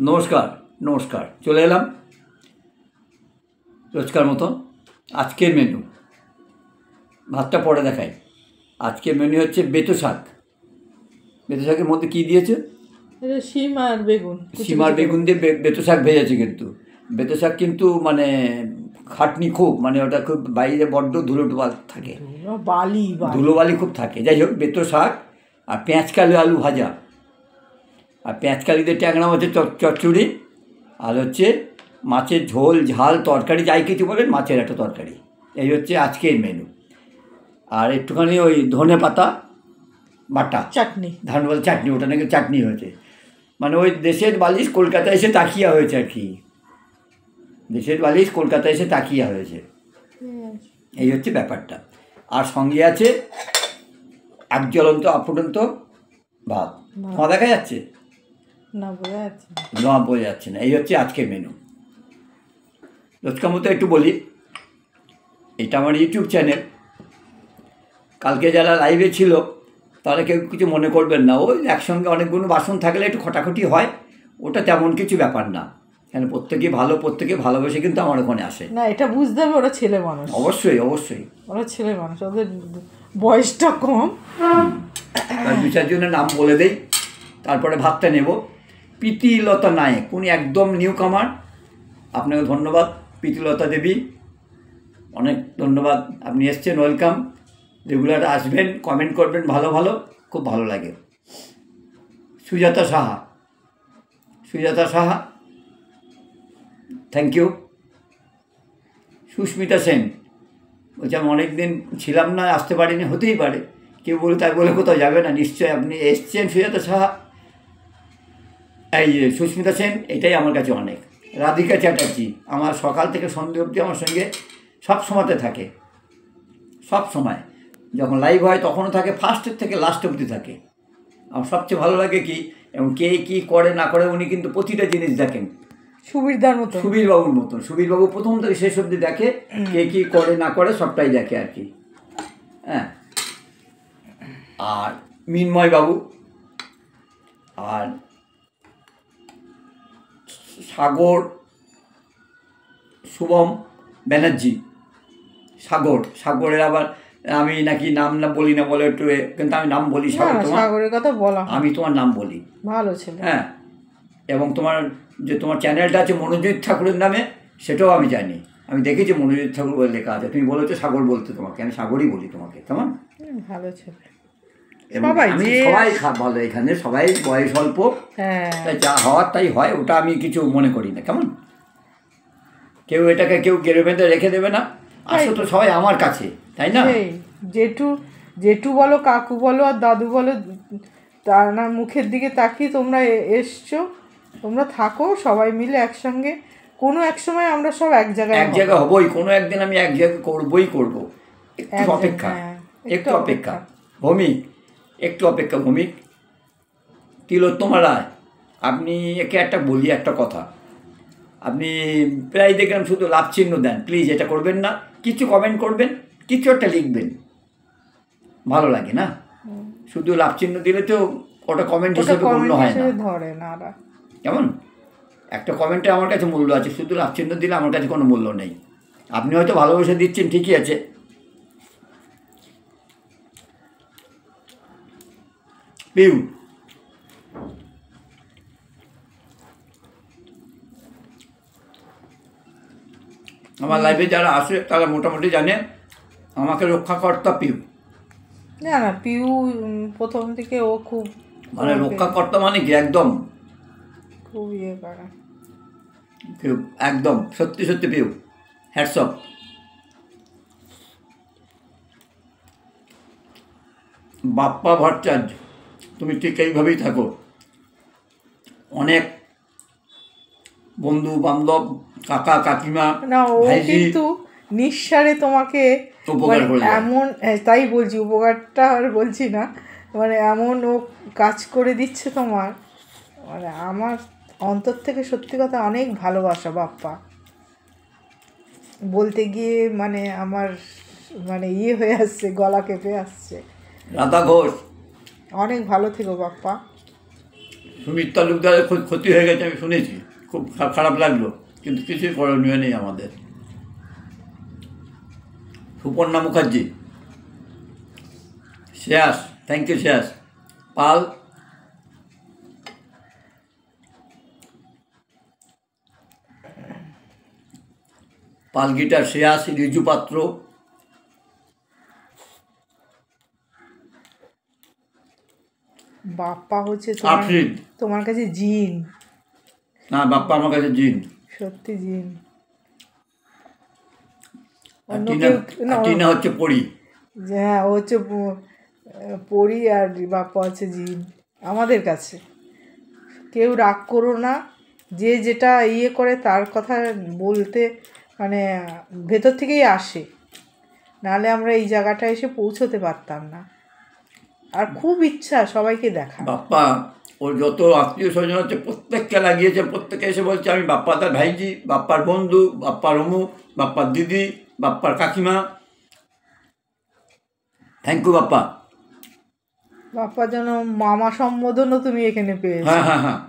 নমস্কার নমস্কার চলে এলাম রোজকার মতন। আজকের মেনু ভাতটা পরে দেখাই। আজকের মেনু হচ্ছে বেতো শাক। বেতো শাকের মধ্যে কী দিয়েছে? শিম আর বেগুন, শিম আর বেগুন দিয়ে বেতো শাক ভেজেছে। কিন্তু বেতো শাক কিন্তু মানে খাটনি খুব, মানে ওটা খুব বাইরে বড্ড ধুলোবালি থাকে, ধুলোবালি খুব থাকে। যাই হোক, বেতো শাক আর পেঁয়াজকালি আলু ভাজা, আর পেঁয়াজকালিতে ট্যাংরা মাছের চচ্চড়ি, আর হচ্ছে মাছের ঝোল ঝাল তরকারি, যাই কিছু বলেন, মাছের একটা তরকারি। এই হচ্ছে আজকের মেনু। আর একটুখানি ওই ধনে পাতা বাটা চাটনি, ধানবাল চাটনি, ওটা নাকি চাটনি হয়েছে। মানে ওই দেশের বালিশ কলকাতায় এসে তাকিয়া হয়েছে আর কি, দেশের বালিশ কলকাতায় এসে তাকিয়া হয়েছে, এই হচ্ছে ব্যাপারটা। আর সঙ্গে আছে এক জ্বলন্ত আফুটন্ত ভাত। দেখা যাচ্ছে না? বোঝা যাচ্ছে না, বোঝা যাচ্ছে না। এই হচ্ছে আজকের মেনু। রোজকার মতো একটু বলি, এটা আমার ইউটিউব চ্যানেল। কালকে যারা লাইভে ছিল তারা কেউ কিছু মনে করবেন না। ওই একসঙ্গে অনেকগুলো বাসন থাকলে একটু খটাখটি হয়, ওটা তেমন কিছু ব্যাপার না। কেন, প্রত্যেকে ভালো, প্রত্যেকে ভালোবেসে কিন্তু আমার ওখানে আসে। না, এটা বুঝতে হবে ওরা ছেলে মানুষ। অবশ্যই অবশ্যই, ওরা ছেলে মানুষ, ওদের বয়সটা কম। দু চারজনের নাম বলে দেই, তারপরে ভাতটা নেব। প্রীতিলতা নায়েক, উনি একদম নিউ কামার। আপনাকে ধন্যবাদ প্রীতিলতা দেবী, অনেক ধন্যবাদ। আপনি এসছেন, ওয়েলকাম। রেগুলার আসবেন, কমেন্ট করবেন, ভালো ভালো, খুব ভালো লাগে। Sujata Saha, Sujata Saha, thank you. সুস্মিতা সেন বলছে আমি অনেক দিন ছিলাম না, আসতে পারিনি, হতেই পারে, কেউ বলে তাই বলে কোথাও যাবে না, নিশ্চয়ই আপনি এসছেন। সুজাতা সাহা, এই যে সুস্মিতা সেন, এটাই আমার কাছে অনেক। রাধিকা চ্যাটার্জি, আমার সকাল থেকে সন্ধ্যে অবধি আমার সঙ্গে সব সময়তে থাকে, সব সময় যখন লাইভ হয় তখনও থাকে, ফার্স্টের থেকে লাস্ট অবধি থাকে। আমার সবচেয়ে ভালো লাগে কি, এবং কে কী করে না করে উনি কিন্তু প্রতিটা জিনিস দেখেন, সুবীরদার মতো, সুবীরবাবুর মতন। সুবীরবাবু প্রথম থেকে শেষ অবধি দেখে, কে কী করে না করে সবটাই দেখে আর কি। হ্যাঁ, আর মিন্ময় বাবু, আর সাগর, শুভম ব্যানার্জি। সাগরের আবার আমি নাকি নাম না বলি না বলে একটু, কিন্তু আমি নাম বলি। সাগরের কথা বলা, আমি তোমার নাম বলি, ভালো ছিল। হ্যাঁ, এবং তোমার যে তোমার চ্যানেলটা আছে মনোজিৎ ঠাকুরের নামে, সেটাও আমি জানি। আমি দেখেছি মনোজিৎ ঠাকুর বলে লেখা আছে। তুমি বলেছো সাগর বলতে, তোমাকে আমি সাগরই বলি তোমাকে, কেমন? ভালো ছিল। আমি সবাই ভালো, এখানে সবাই বয়স অল্প, তাই যা হওয়ার তাই হয়, ওটা আমি কিছু মনে করি না, কেমন? কেউ এটাকে কেউ গেড়ে বেঁধে রেখে দেবে না। আসলে তো সবাই আমার কাছে, তাই না? জেঠু বলো, কাকু বলো আর দাদু বলো, তার না মুখের দিকে তাকিয়ে তোমরা এসছো, তোমরা থাকো সবাই মিলে একসঙ্গে। কোনো এক সময় আমরা সব এক জায়গায় হবই, কোনো একদিন আমি এক জায়গায় করবো। একটু অপেক্ষা, একটু অপেক্ষা। ভৌমিক, একটু অপেক্ষা। ভৌমিক, তিলোত্তমা রায়, আপনি একে একটা বলি একটা কথা, আপনি প্রায় দেখলাম শুধু লাভ চিহ্ন দেন। প্লিজ এটা করবেন না, কিছু কমেন্ট করবেন, কিছু একটা লিখবেন, ভালো লাগে না? শুধু লাভ চিহ্ন দিলে তো ওটা কমেন্ট হিসেবে মূল্য হয় না, ধরে না। কেমন? একটা কমেন্টে আমার কাছে মূল্য আছে, শুধু লাভ চিহ্ন দিলে আমার কাছে কোনো মূল্য নেই। আপনি হয়তো ভালোবেসে দিচ্ছেন, ঠিকই আছে। পিউ, আমার লাইফে যারা আসে তারা মোটামুটি জানে আমাকে রক্ষাকর্তা পিউ। না না, পিউ প্রথম থেকে ও খুব মানে রক্ষাকর্তা মানে কি, একদম খুব ইয়ে করে পিউ, একদম সত্যি সত্যি পিউ, হ্যাটস অফ। বাপ্পা ভট্টাচার্য, তুমি ঠিক এইভাবেই থাকো। অনেক বন্ধু বান্ধব, কাকা কাকিমা, না, ও কিন্তু নিঃসারে তোমাকে এমন, তাই বলছি, উপকারটা আর বলছি না, মানে এমন ও কাজ করে দিচ্ছে তোমার, মানে আমার অন্তর থেকে সত্যি কথা অনেক ভালোবাসা বাপ্পা। বলতে গিয়ে মানে আমার মানে ইয়ে হয়ে আসছে, গলা কেঁপে আসছে। রাধা ঘোষ, অনেক ভালো থেকো বাপ্পা। সুমিত তালুকদারের ক্ষতি হয়ে গেছে আমি শুনেছি, খুব খারাপ লাগলো, কিন্তু কিছুই করণীয় নেই আমাদের। Suparna Mukherjee, Shreyas, thank you Shreyas Pal, Pal guitar Shreyas, Riju Patra, Bappa হচ্ছে আফরিন, তোমার কাছে জিন। না বাপ্পা আমার কাছে জিন, সত্যি জিন। টিনা হচ্ছে পড়ি। হ্যাঁ, ও হচ্ছে পড়ি আর বাপ্পা হচ্ছে জিন আমাদের কাছে। কেউ রাগ করো না, যে যেটা ইয়ে করে তার কথা বলতে মানে ভেতর থেকেই আসে, নাহলে আমরা এই জায়গাটা এসে পৌঁছতে পারতাম না। আর খুব ইচ্ছা সবাইকে দেখা। বাপ্পা ওর যত আত্মীয় স্বজন হচ্ছে প্রত্যেককে লাগিয়েছে, প্রত্যেকে এসে বলছে আমি বাপ্পা তার ভাইজি, বাপ্পার বন্ধু, বাপ্পার অমুক, বাপ্পার দিদি, বাপ্পার কাকিমা। Thank you Bappa. বাপ্পার জন্য মামা সম্বোধনও তুমি এখানে পেয়েছো। হ্যাঁ হ্যাঁ হ্যাঁ,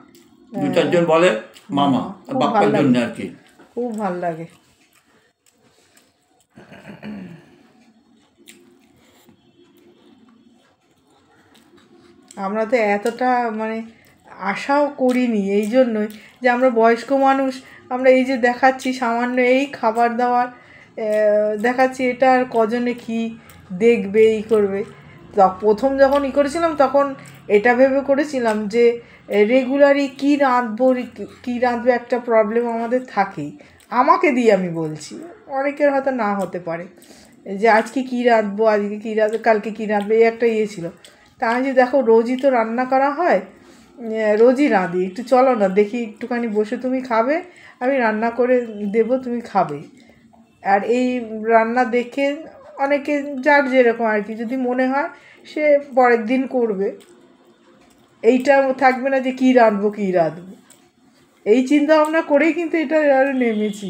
দু চারজন বলে মামা, বাপ্পার জন্য আর কি। খুব ভাল লাগে। আমরা তো এতটা মানে আশাও করিনি, এই জন্যই যে আমরা বয়স্ক মানুষ, আমরা এই যে দেখাচ্ছি সামান্য এই খাবার দাবার দেখাচ্ছি, এটা আর কজনে কি দেখবে এই করবে। প্রথম যখন করেছিলাম তখন এটা ভেবে করেছিলাম যে রেগুলারই কী রাঁধবে একটা প্রবলেম আমাদের থাকেই। আমাকে দিয়ে আমি বলছি, অনেকের হয়তো না হতে পারে যে আজকে কী রাঁধবো, আজকে কী রাঁধবে, কালকে কী রাঁধবে, এই একটা ছিল। তা আমি যে দেখো রোজই তো রান্না করা হয়, রোজই রাঁধি, একটু চলো না দেখি একটুখানি বসে তুমি খাবে, আমি রান্না করে দেবো তুমি খাবে। আর এই রান্না দেখে অনেকে যার যেরকম আর কি যদি মনে হয় সে পরের দিন করবে, এইটা থাকবে না যে কী রাঁধবো। এই চিন্তা ভাবনা করেই কিন্তু এটা আরও নেমেছি।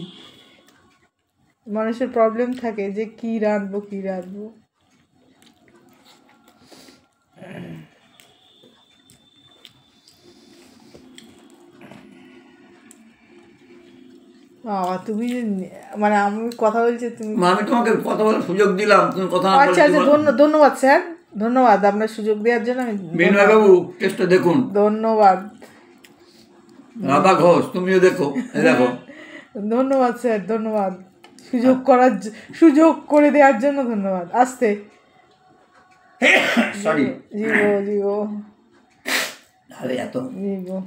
মানুষের প্রবলেম থাকে যে কী রাঁধবো। বাবা তুমি মানে আমি কথা বলছি, তুমি আমি তোমাকে কথা বলার সুযোগ দিলাম, তুমি কথা না বলে। আচ্ছা ধন্যবাদ স্যার, ধন্যবাদ আপনার সুযোগ দেওয়ার জন্য। বিনয় বাবু টেস্টটা দেখুন। ধন্যবাদ রাধা ঘোষ, তুমিও দেখো, দেখো। ধন্যবাদ স্যার, ধন্যবাদ সুযোগ করে দেওয়ার জন্য ধন্যবাদ। আসতে সরি, জীবো আরে এত জীবো।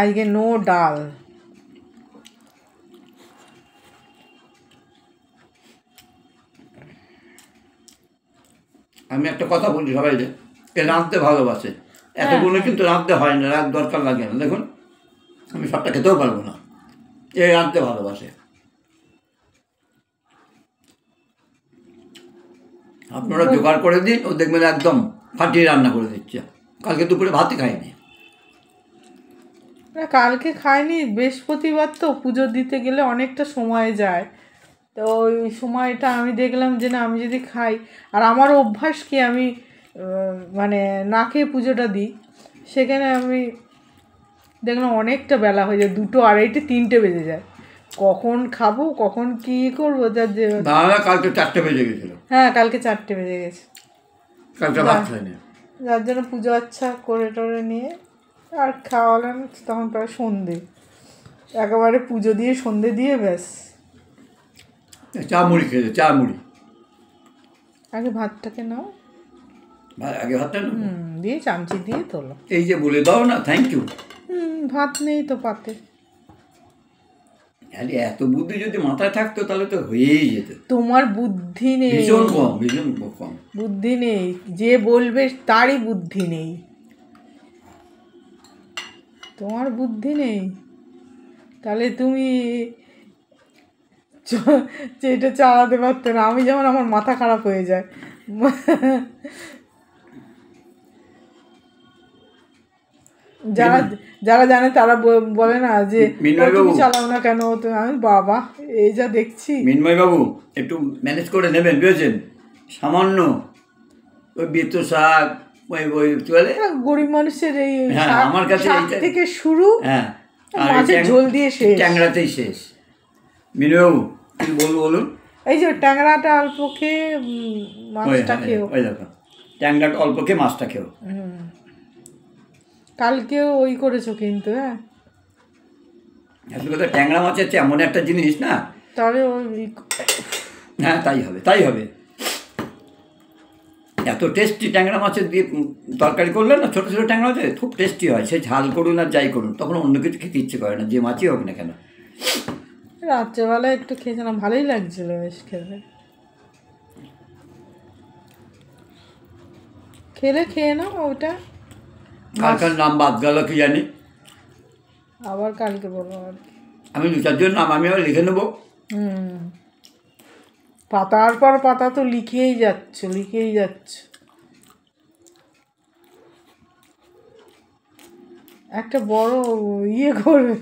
আজকে নো ডাল। আমি একটা কথা বলছি সবাই যে এ রাঁধতে ভালোবাসে, এতগুলো কিন্তু রাঁধতে হয় না, রাত দরকার লাগে না। দেখুন আমি সবটা খেতেও পারবো না, এ রাঁধতে ভালোবাসে। আপনারা জোগাড় করে দিন, ও দেখবেন একদম ফাটিয়ে রান্না করে দিচ্ছে। কালকে দুপুরে ভাতই খাইনি। কালকে খাইনি, বৃহস্পতিবার তো পুজো দিতে গেলে অনেকটা সময় যায়, তো ওই সময়টা আমি দেখলাম যে না আমি যদি খাই, আর আমার অভ্যাস কি আমি মানে না খেয়ে পুজোটা দিই, সেখানে আমি দেখলাম অনেকটা বেলা হয়ে যায়, 2টো 2:30 3টে বেজে যায়। কখন খাবো কখন কী করবো যার যে কালকে 4টে বেজে গেছিল। হ্যাঁ কালকে 4টে বেজে গেছে, কালকে ভাত খাইনি। যার জন্য পুজো আচ্ছা করে টরে নিয়ে আর খাওয়ালাম, তখন প্রায় সন্ধে, একেবারে পুজো দিয়ে সন্ধে দিয়ে ব্যাস চা মুড়ি খেয়েছে, চা মুড়ি। আগে ভাতটাকে নাও, আগে ভাতটা নাও, দিয়ে চামচি দিয়ে তোলো। এই যে বলে দাও না থ্যাংক ইউ। ভাত নেই তো পাতে। আরে এত বুদ্ধি যদি মাথায় থাকতো তাহলে তো হয়েই যেত। তোমার বুদ্ধি নেই, ভীষণ কম বুদ্ধি নেই, যে বলবে তারই বুদ্ধি নেই, তোমার বুদ্ধি নেই। তাহলে তুমি এটা চালাতে পারতো না। আমি যেমন আমার মাথা খারাপ হয়ে যায়, যারা যারা জানে তারা বলে না যে তুমি চালাও না কেন, আমি বাবা এই যা দেখছি। মিনময়বাবু একটু ম্যানেজ করে নেবেন, বুঝেছেন? সামান্য ওই বেতো শাক, ওই চলে গরিব মানুষের এই আমার কাছে থেকে শুরু, হ্যাঁ, মাছের ঝোল দিয়ে শেষ, ট্যাংরাতেই শেষ। মিনময়বাবু কি বলুন? এই যে ট্যাংরাটা অল্প খেয়ে মাছটা খেয়েও, ওই দেখো ট্যাংরাটা অল্প খেয়ে মাছটা খেয়েও। কালকেও ওই করেছো কিন্তু। হ্যাঁ, আসলে কথা ট্যাংরা মাছ হচ্ছে এমন একটা জিনিস না, তবে হ্যাঁ তাই হবে, তাই হবে। এত টেস্টি ট্যাংরা মাছের দিয়ে তরকারি করলে না, ছোটো ছোটো ট্যাংরা মাছের খুব টেস্টি হয়। সে ঝাল করুন আর যাই করুন, তখন অন্য কিছু খেতে ইচ্ছে করে না, যে মাছই হোক না কেন। রাত্রেবেলায় একটু খেয়েছিলাম, ভালোই লাগছিল বেশ খেতে। খেয়ে নাও ওটা। কালকার নাম বাদ গেল কি জানি, আবার কালকে বলবো। আর আমি 2-4 নাম আমি আবার লিখে নেবো। পাতার পর পাতা তো লিখেই যাচ্ছ। একটা বড় ইয়ে করবে।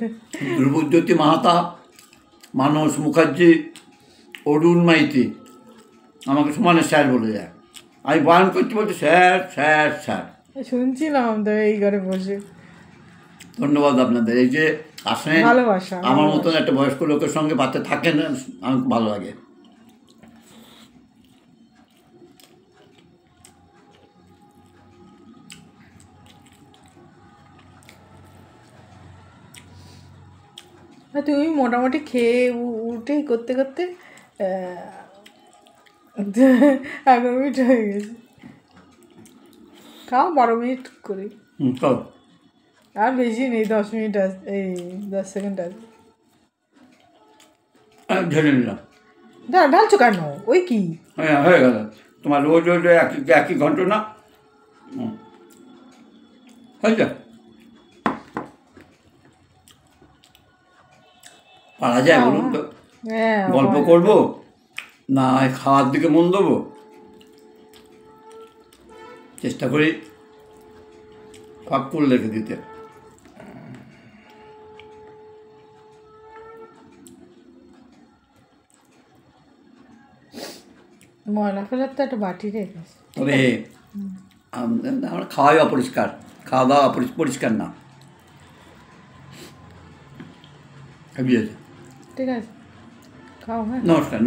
ধ্রুবজ্যোতি মাহাতা, মানস মুখার্জি, অরুণ মাইতি আমাকে সমানে স্যার বলে যায়। আমি বারণ করছি, বলছি স্যার স্যার স্যার। শুনছিলাম তো এই ঘরে বসে। ধন্যবাদ আপনাদের, এই যে আসেন, ভালোবাসা। আমার মতন একটা বয়স্ক লোকের সঙ্গে বাচ্চা থাকেন, আমার খুব ভালো লাগে। তুমি মোটামুটি খেয়ে উঠেই করতে 11 মিনিট হয়ে গেছে। খাও 12 মিনিট করি, আর বেশি নেই, 10 মিনিট আছে, এই 10 সেকেন্ড আছে। ঢেলে নিলাম। ঢালছো কেন? ওই কি হ্যাঁ হয়ে গেল তোমার, রোজ রোজ একই ঘন্টা না হয়েছে। পারা যায় বলুন তো? গল্প করবো না খাওয়ার দিকে মন দেবো? চেষ্টা করি ফাঁক করে রেখে দিতে। ময়লা ফেলার তো একটা বাটি রেখেছি। তবে আমরা খাওয়াই অপরিষ্কার, খাওয়া দাওয়া পরিষ্কার না। ঠিক আছে, খাও। হ্যাঁ, নমস্কার।